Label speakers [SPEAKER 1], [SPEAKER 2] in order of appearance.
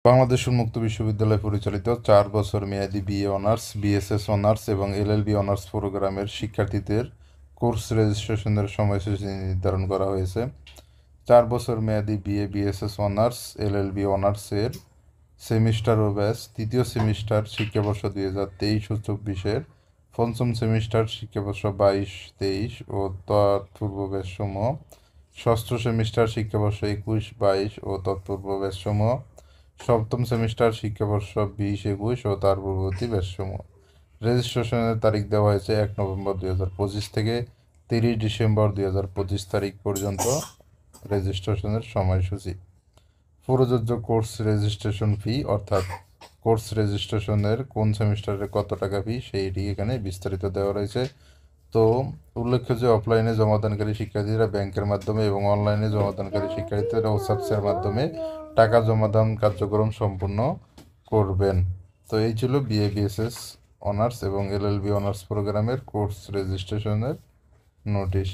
[SPEAKER 1] বাংলাদেশ উন্মুক্ত বিশ্ববিদ্যালয় পরিচালিত 4 বছর মেয়াদী বিএ অনার্স, বিএসএস অনার্স এবং এলএলবি অনার্স প্রোগ্রামের শিক্ষার্থীদের কোর্স রেজিস্ট্রেশনের সময়সূচি নির্ধারণ করা হয়েছে। 4 বছর মেয়াদী বিএ, বিএসএস অনার্স, এলএলবি অনার্সের সেমিস্টার ও ব্যাচ তৃতীয় সেমিস্টার শিক্ষাবর্ষ 2023-24-এর পঞ্চম সেমিস্টার শিক্ষাবর্ষ 22-23 ও তৎপূর্ব ব্যাচসমূহ, ষষ্ঠ সেমিস্টার শিক্ষাবর্ষ 21-22 ও তৎপূর্ব ব্যাচসমূহ, সপ্তম সেমিস্টার শিক্ষাবর্ষ 20-21 ও তার পূর্ববর্তী ব্যাচসমূহ। রেজিস্ট্রেশনের তারিখ দেওয়া হয়েছে 1 নভেম্বর 2025 থেকে 30 ডিসেম্বর 2025 তারিখ পর্যন্ত রেজিস্ট্রেশনের সময়সূচি। প্রযোজ্য কোর্স রেজিস্ট্রেশন ফি অর্থাৎ কোর্স রেজিস্ট্রেশনের কোন সেমিস্টারে কত টাকা ফি সেইটি এখানে বিস্তারিত দেওয়া রয়েছে। তো উল্লেখ্য যে অফলাইনে জমাদানকারী শিক্ষার্থীরা ব্যাংকের মাধ্যমে এবং অনলাইনে জমাদানকারী শিক্ষার্থীরা ওসাপসের মাধ্যমে টাকা জমাদান কার্যক্রম সম্পূর্ণ করবেন। তো এই ছিল বিএ, বিএসএস অনার্স এবং এলএলবি অনার্স প্রোগ্রামের কোর্স রেজিস্ট্রেশনের নোটিশ।